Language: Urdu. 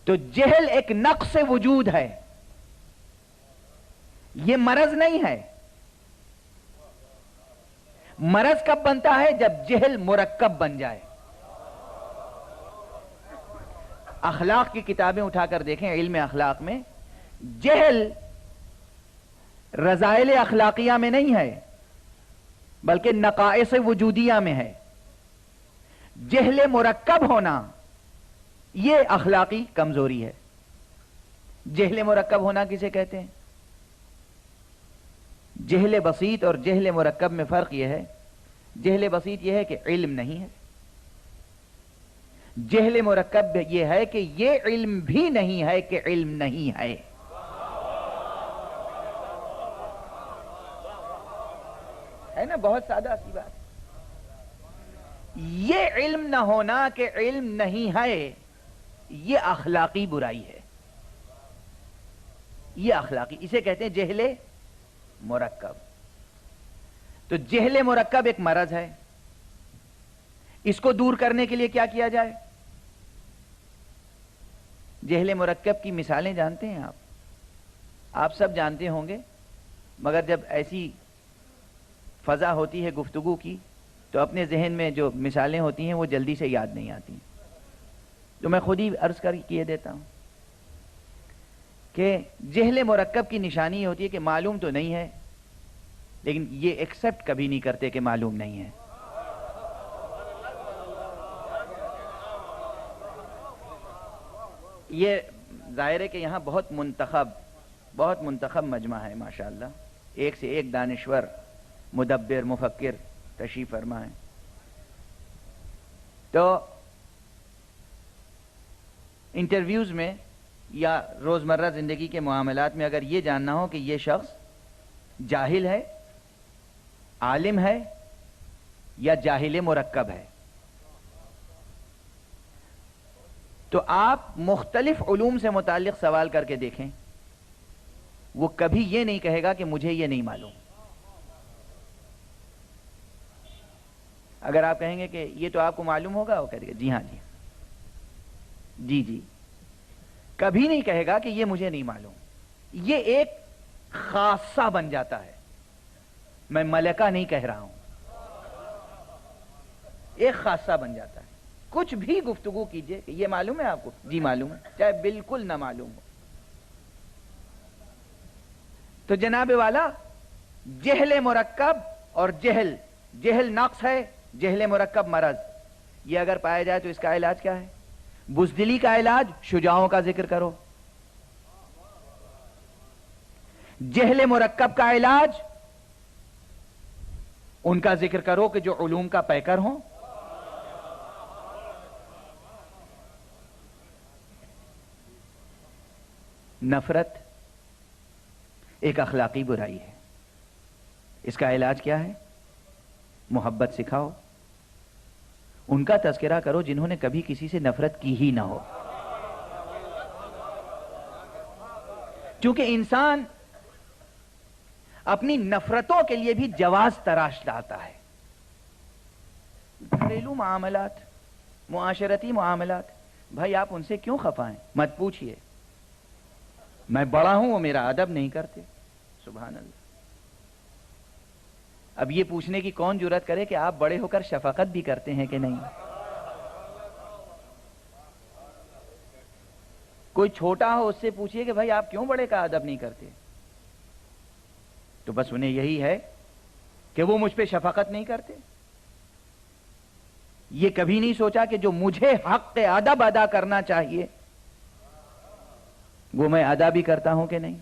تو جہل ایک نقص وجود ہے، یہ مرض نہیں ہے۔ مرض کب بنتا ہے؟ جب جہل مرکب بن جائے۔ اخلاق کی کتابیں اٹھا کر دیکھیں، علم اخلاق میں جہل رذائل اخلاقیہ میں نہیں ہے، بلکہ نقائص وجودیہ میں ہے۔ جہل مرکب ہونا یہ اخلاقی کمزوری ہے۔ جہل مرکب ہونا کسے کہتے ہیں؟ جہل بسیط اور جہل مرکب میں فرق یہ ہے، جہل بسیط یہ ہے کہ علم نہیں ہے، جہل مرکب یہ ہے کہ یہ علم بھی نہیں ہے کہ علم نہیں ہے۔ ہے نا، بہت سادہ سی بات۔ یہ علم نہ ہونا کہ علم نہیں ہے، یہ اخلاقی برائی ہے، یہ اخلاقی، اسے کہتے ہیں جہل مرکب۔ تو جہل مرکب ایک مرض ہے، اس کو دور کرنے کے لیے کیا کیا جائے؟ جہل مرکب کی مثالیں جانتے ہیں آپ سب جانتے ہوں گے، مگر جب ایسی فضا ہوتی ہے گفتگو کی تو اپنے ذہن میں جو مثالیں ہوتی ہیں وہ جلدی سے یاد نہیں آتی، تو میں خود ہی عرض کر کیے دیتا ہوں کہ جہل مرکب کی نشانی یہ ہوتی ہے کہ معلوم تو نہیں ہے، لیکن یہ ایکسپٹ کبھی نہیں کرتے کہ معلوم نہیں ہے۔ یہ ظاہر ہے کہ یہاں بہت منتخب مجمع ہے ماشاءاللہ، ایک سے ایک دانشور، مدبر، مفکر تشریف فرما ہے۔ تو انٹرویوز میں یا روزمرہ زندگی کے معاملات میں اگر یہ جاننا ہو کہ یہ شخص جاہل ہے، عالم ہے یا جاہل مرکب ہے، تو آپ مختلف علوم سے متعلق سوال کر کے دیکھیں، وہ کبھی یہ نہیں کہے گا کہ مجھے یہ نہیں معلوم۔ اگر آپ کہیں گے کہ یہ تو آپ کو معلوم ہوگا، وہ کہے گا جی ہاں جی جی، کبھی نہیں کہے گا کہ یہ مجھے نہیں معلوم۔ یہ ایک خاصہ بن جاتا ہے، میں ملکہ نہیں کہہ رہا ہوں، ایک خاصہ بن جاتا ہے۔ کچھ بھی گفتگو کیجئے کہ یہ معلوم ہے آپ کو، جی معلوم ہے، چاہے بالکل نہ معلوم ہو۔ تو جناب والا، جہل مرکب اور جہل نقص ہے، جہل مرکب مرض، یہ اگر پایا جائے تو اس کا علاج کیا ہے؟ بزدلی کا علاج شجاعوں کا ذکر کرو، جہل مرکب کا علاج ان کا ذکر کرو کہ جو علوم کا پیکر ہوں۔ نفرت ایک اخلاقی برائی ہے، اس کا علاج کیا ہے؟ محبت سکھاؤ، ان کا تذکرہ کرو جنہوں نے کبھی کسی سے نفرت کی ہی نہ ہو، کیونکہ انسان اپنی نفرتوں کے لیے بھی جواز تراش لاتا ہے۔ گھریلو معاملات، معاشرتی معاملات، بھائی آپ ان سے کیوں خفا ہیں؟ مت پوچھئے، میں بڑا ہوں وہ میرا ادب نہیں کرتے، سبحان اللہ۔ اب یہ پوچھنے کی کون جرات کرے کہ آپ بڑے ہو کر شفقت بھی کرتے ہیں کہ نہیں؟ کوئی چھوٹا ہو اس سے پوچھئے کہ بھائی آپ کیوں بڑے کا ادب نہیں کرتے؟ تو بس انہیں یہی ہے کہ وہ مجھ پہ شفقت نہیں کرتے۔ یہ کبھی نہیں سوچا کہ جو مجھے حق ادب ادا کرنا چاہیے وہ میں ادا بھی کرتا ہوں کہ نہیں؟